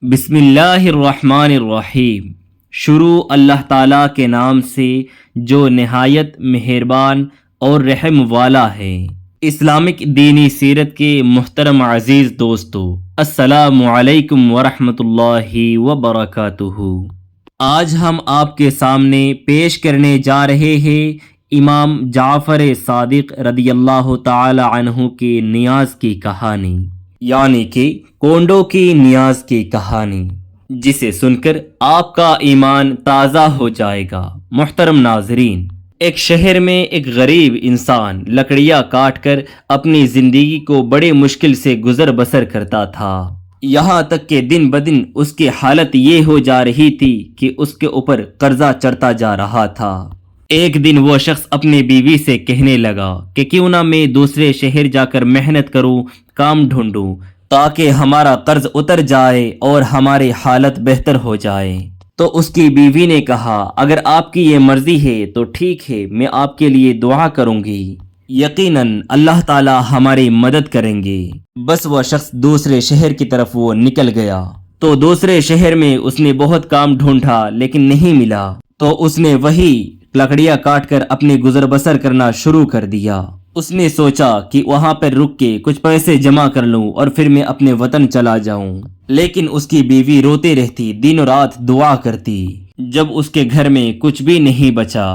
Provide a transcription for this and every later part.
بسم اللہ الرحمن الرحیم۔ شروع اللہ تعالیٰ کے نام سے جو نہایت مہربان اور رحم والا ہے۔ اسلامک دینی سیرت کے محترم عزیز دوستو، السلام علیکم ورحمۃ اللہ وبرکاتہ۔ آج ہم آپ کے سامنے پیش کرنے جا رہے ہیں امام جعفر صادق رضی اللہ تعالی عنہ کے نیاز کی کہانی، یعنی کہ کونڈوں کی نیاز کی کہانی، جسے سن کر آپ کا ایمان تازہ ہو جائے گا۔ محترم ناظرین، ایک شہر میں ایک غریب انسان لکڑیاں کاٹ کر اپنی زندگی کو بڑے مشکل سے گزر بسر کرتا تھا، یہاں تک کہ دن بدن اس کی حالت یہ ہو جا رہی تھی کہ اس کے اوپر قرضہ چڑھتا جا رہا تھا۔ ایک دن وہ شخص اپنی بیوی سے کہنے لگا کہ کیوں نہ میں دوسرے شہر جا کر محنت کروں، کام ڈھونڈوں، تاکہ ہمارا قرض اتر جائے اور ہماری حالت بہتر ہو جائے۔ تو اس کی بیوی نے کہا، اگر آپ کی یہ مرضی ہے تو ٹھیک ہے، میں آپ کے لیے دعا کروں گی، یقیناً اللہ تعالی ہماری مدد کریں گے۔ بس وہ شخص دوسرے شہر کی طرف وہ نکل گیا۔ تو دوسرے شہر میں اس نے بہت کام ڈھونڈا لیکن نہیں ملا، تو اس نے وہی لکڑیاں کاٹ کر اپنی گزر بسر کرنا شروع کر دیا۔ اس نے سوچا کہ وہاں پر رک کے کچھ پیسے جمع کر لوں اور پھر میں اپنے وطن چلا جاؤں، لیکن اس کی بیوی روتی رہتی، دن رات دعا کرتی۔ جب اس کے گھر میں کچھ بھی نہیں بچا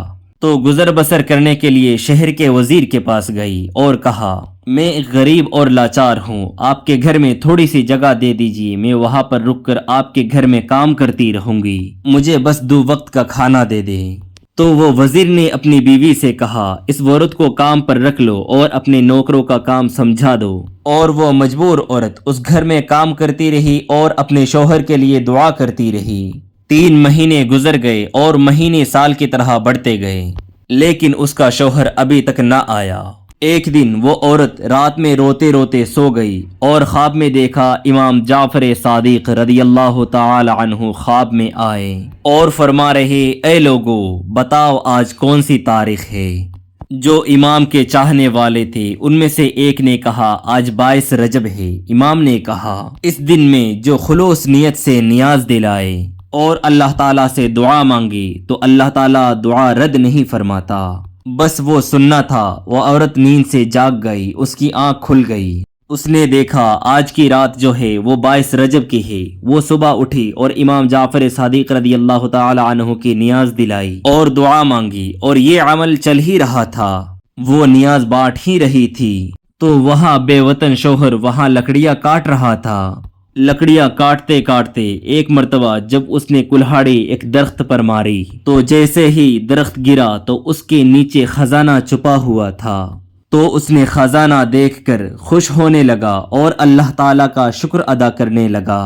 تو گزر بسر کرنے کے لیے شہر کے وزیر کے پاس گئی اور کہا، میں ایک غریب اور لاچار ہوں، آپ کے گھر میں تھوڑی سی جگہ دے دیجیے، میں وہاں پر رک کر آپ کے گھر میں کام کرتی رہوں گی، مجھے بس 2 وقت کا کھانا دے دیں۔ تو وہ وزیر نے اپنی بیوی سے کہا، اس عورت کو کام پر رکھ لو اور اپنے نوکروں کا کام سمجھا دو۔ اور وہ مجبور عورت اس گھر میں کام کرتی رہی اور اپنے شوہر کے لیے دعا کرتی رہی۔ 3 مہینے گزر گئے اور مہینے سال کی طرح بڑھتے گئے، لیکن اس کا شوہر ابھی تک نہ آیا۔ ایک دن وہ عورت رات میں روتے روتے سو گئی اور خواب میں دیکھا امام جعفر صادق رضی اللہ تعالی عنہ خواب میں آئے اور فرما رہے، اے لوگو، بتاؤ آج کون سی تاریخ ہے؟ جو امام کے چاہنے والے تھے ان میں سے ایک نے کہا، آج 22 رجب ہے۔ امام نے کہا، اس دن میں جو خلوص نیت سے نیاز دلائے اور اللہ تعالیٰ سے دعا مانگی تو اللہ تعالیٰ دعا رد نہیں فرماتا۔ بس وہ سننا تھا۔ وہ عورت نیند سے جاگ گئی، اس کی آنکھ کھل گئی، اس نے دیکھا آج کی رات جو ہے وہ 22 رجب کی ہے۔ وہ صبح اٹھی اور امام جعفر صادق رضی اللہ تعالی عنہ کی نیاز دلائی اور دعا مانگی، اور یہ عمل چل ہی رہا تھا، وہ نیاز بانٹ ہی رہی تھی۔ تو وہاں بے وطن شوہر وہاں لکڑیاں کاٹ رہا تھا۔ لکڑیاں کاٹتے کاٹتے ایک مرتبہ جب اس نے کلہاڑی ایک درخت پر ماری تو جیسے ہی درخت گرا تو اس کے نیچے خزانہ چھپا ہوا تھا۔ تو اس نے خزانہ دیکھ کر خوش ہونے لگا اور اللہ تعالیٰ کا شکر ادا کرنے لگا،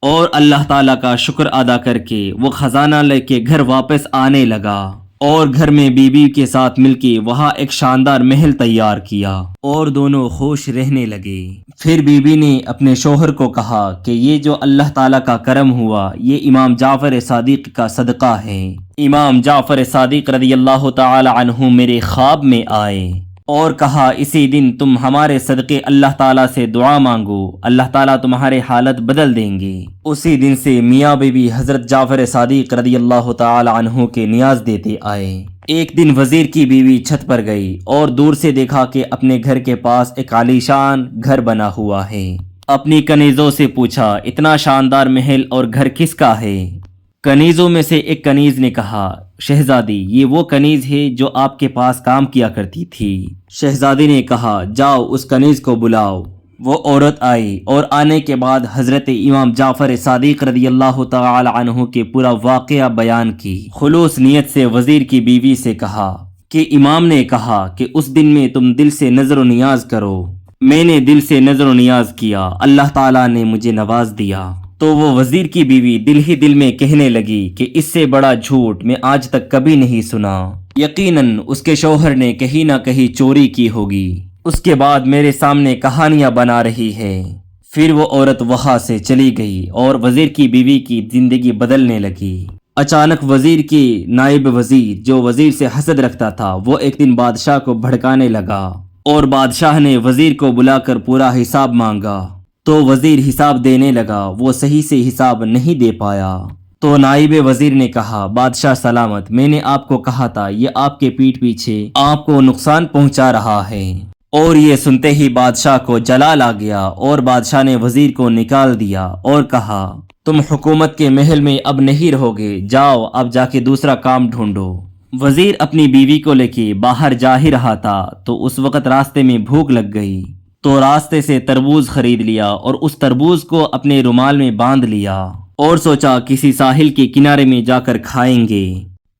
اور اللہ تعالیٰ کا شکر ادا کر کے وہ خزانہ لے کے گھر واپس آنے لگا، اور گھر میں بیوی کے ساتھ مل کے وہاں ایک شاندار محل تیار کیا اور دونوں خوش رہنے لگے۔ پھر بیوی نے اپنے شوہر کو کہا کہ یہ جو اللہ تعالیٰ کا کرم ہوا یہ امام جعفر صادق کا صدقہ ہے۔ امام جعفر صادق رضی اللہ تعالی عنہ میرے خواب میں آئے اور کہا، اسی دن تم ہمارے صدقے اللہ تعالیٰ سے دعا مانگو، اللہ تعالیٰ تمہارے حالت بدل دیں گے۔ اسی دن سے میاں بیوی حضرت جعفر صادق رضی اللہ تعالی عنہ کے نیاز دیتے آئے۔ ایک دن وزیر کی بیوی چھت پر گئی اور دور سے دیکھا کہ اپنے گھر کے پاس ایک عالیشان گھر بنا ہوا ہے۔ اپنی کنیزوں سے پوچھا، اتنا شاندار محل اور گھر کس کا ہے؟ کنیزوں میں سے ایک کنیز نے کہا، شہزادی، یہ وہ کنیز ہے جو آپ کے پاس کام کیا کرتی تھی۔ شہزادی نے کہا، جاؤ اس کنیز کو بلاؤ۔ وہ عورت آئی اور آنے کے بعد حضرت امام جعفر صادق رضی اللہ تعالی عنہ کے پورا واقعہ بیان کی۔ خلوص نیت سے وزیر کی بیوی سے کہا کہ امام نے کہا کہ اس دن میں تم دل سے نظر و نیاز کرو۔ میں نے دل سے نظر و نیاز کیا، اللہ تعالیٰ نے مجھے نواز دیا۔ تو وہ وزیر کی بیوی دل ہی دل میں کہنے لگی کہ اس سے بڑا جھوٹ میں آج تک کبھی نہیں سنا، یقیناً اس کے شوہر نے کہیں نہ کہیں چوری کی ہوگی، اس کے بعد میرے سامنے کہانیاں بنا رہی ہے۔ پھر وہ عورت وہاں سے چلی گئی اور وزیر کی بیوی کی زندگی بدلنے لگی۔ اچانک وزیر کی نائب وزیر جو وزیر سے حسد رکھتا تھا وہ ایک دن بادشاہ کو بھڑکانے لگا اور بادشاہ نے وزیر کو بلا کر پورا حساب مانگا۔ تو وزیر حساب دینے لگا، وہ صحیح سے حساب نہیں دے پایا۔ تو نائب وزیر نے کہا، بادشاہ سلامت، میں نے آپ کو کہا تھا یہ آپ کے پیٹھ پیچھے آپ کو نقصان پہنچا رہا ہے۔ اور یہ سنتے ہی بادشاہ کو جلال آ گیا اور بادشاہ نے وزیر کو نکال دیا اور کہا، تم حکومت کے محل میں اب نہیں رہو گے، جاؤ اب جا کے دوسرا کام ڈھونڈو۔ وزیر اپنی بیوی کو لے کے باہر جا ہی رہا تھا تو اس وقت راستے میں بھوک لگ گئی، تو راستے سے تربوز خرید لیا اور اس تربوز کو اپنے رومال میں باندھ لیا اور سوچا کسی ساحل کے کنارے میں جا کر کھائیں گے۔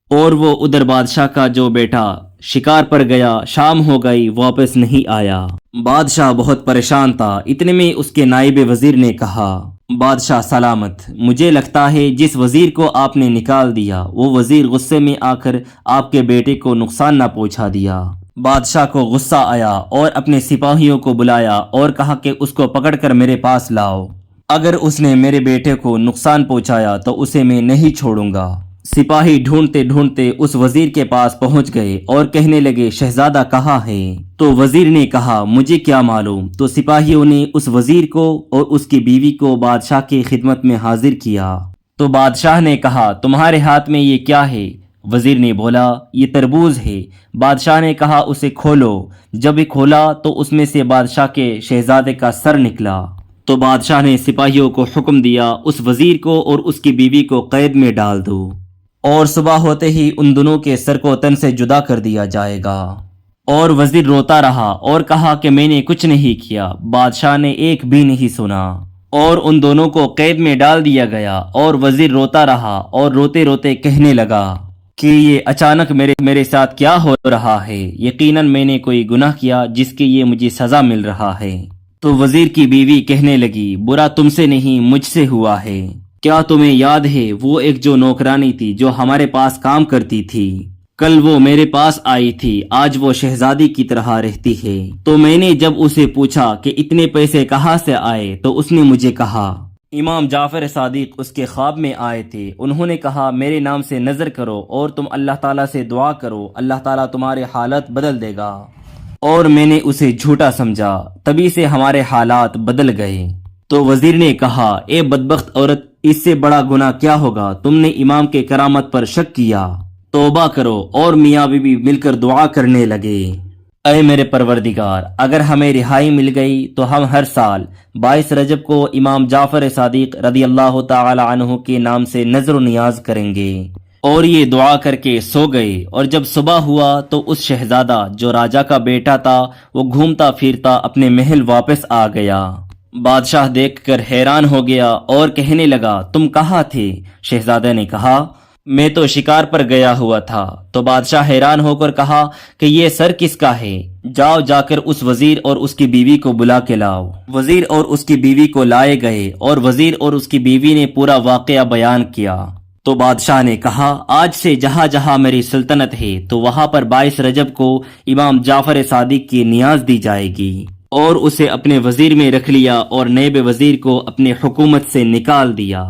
اور وہ ادھر بادشاہ کا جو بیٹا شکار پر گیا، شام ہو گئی، واپس نہیں آیا۔ بادشاہ بہت پریشان تھا۔ اتنے میں اس کے نائب وزیر نے کہا، بادشاہ سلامت، مجھے لگتا ہے جس وزیر کو آپ نے نکال دیا وہ وزیر غصے میں آ کر آپ کے بیٹے کو نقصان نہ پہنچا دیا۔ بادشاہ کو غصہ آیا اور اپنے سپاہیوں کو بلایا اور کہا کہ اس کو پکڑ کر میرے پاس لاؤ، اگر اس نے میرے بیٹے کو نقصان پہنچایا تو اسے میں نہیں چھوڑوں گا۔ سپاہی ڈھونڈتے ڈھونڈتے اس وزیر کے پاس پہنچ گئے اور کہنے لگے، شہزادہ کہاں ہے؟ تو وزیر نے کہا، مجھے کیا معلوم۔ تو سپاہیوں نے اس وزیر کو اور اس کی بیوی کو بادشاہ کی خدمت میں حاضر کیا۔ تو بادشاہ نے کہا، تمہارے ہاتھ میں یہ کیا ہے؟ وزیر نے بولا، یہ تربوز ہے۔ بادشاہ نے کہا، اسے کھولو۔ جب یہ کھولا تو اس میں سے بادشاہ کے شہزادے کا سر نکلا۔ تو بادشاہ نے سپاہیوں کو حکم دیا، اس وزیر کو اور اس کی بیوی کو قید میں ڈال دو، اور صبح ہوتے ہی ان دونوں کے سر کو تن سے جدا کر دیا جائے گا۔ اور وزیر روتا رہا اور کہا کہ میں نے کچھ نہیں کیا۔ بادشاہ نے ایک بھی نہیں سنا اور ان دونوں کو قید میں ڈال دیا گیا۔ اور وزیر روتا رہا اور روتے روتے کہنے لگا کہ یہ اچانک میرے ساتھ کیا ہو رہا ہے، یقیناً میں نے کوئی گناہ کیا جس کی یہ مجھے سزا مل رہا ہے۔ تو وزیر کی بیوی کہنے لگی، برا تم سے نہیں مجھ سے ہوا ہے۔ کیا تمہیں یاد ہے وہ ایک جو نوکرانی تھی جو ہمارے پاس کام کرتی تھی؟ کل وہ میرے پاس آئی تھی، آج وہ شہزادی کی طرح رہتی ہے۔ تو میں نے جب اسے پوچھا کہ اتنے پیسے کہاں سے آئے تو اس نے مجھے کہا، امام جعفر صادق اس کے خواب میں آئے تھے، انہوں نے کہا میرے نام سے نظر کرو اور تم اللہ تعالیٰ سے دعا کرو، اللہ تعالیٰ تمہارے حالات بدل دے گا۔ اور میں نے اسے جھوٹا سمجھا، تبھی سے ہمارے حالات بدل گئے۔ تو وزیر نے کہا، اے بدبخت عورت، اس سے بڑا گناہ کیا ہوگا؟ تم نے امام کے کرامت پر شک کیا، توبہ کرو۔ اور میاں بیوی مل کر دعا کرنے لگے، اے میرے پروردگار، اگر ہمیں رہائی مل گئی تو ہم ہر سال 22 رجب کو امام جعفر صادق رضی اللہ تعالی عنہ کے نام سے نظر و نیاز کریں گے۔ اور یہ دعا کر کے سو گئے۔ اور جب صبح ہوا تو اس شہزادہ جو راجا کا بیٹا تھا وہ گھومتا پھرتا اپنے محل واپس آ گیا۔ بادشاہ دیکھ کر حیران ہو گیا اور کہنے لگا، تم کہاں تھے؟ شہزادہ نے کہا، میں تو شکار پر گیا ہوا تھا۔ تو بادشاہ حیران ہو کر کہا کہ یہ سر کس کا ہے؟ جاؤ جا کر اس وزیر اور اس کی بیوی کو بلا کے لاؤ۔ وزیر اور اس کی بیوی کو لائے گئے اور وزیر اور اس کی بیوی نے پورا واقعہ بیان کیا۔ تو بادشاہ نے کہا، آج سے جہاں جہاں میری سلطنت ہے تو وہاں پر 22 رجب کو امام جعفر صادق کی نیاز دی جائے گی۔ اور اسے اپنے وزیر میں رکھ لیا اور نائب وزیر کو اپنے حکومت سے نکال دیا۔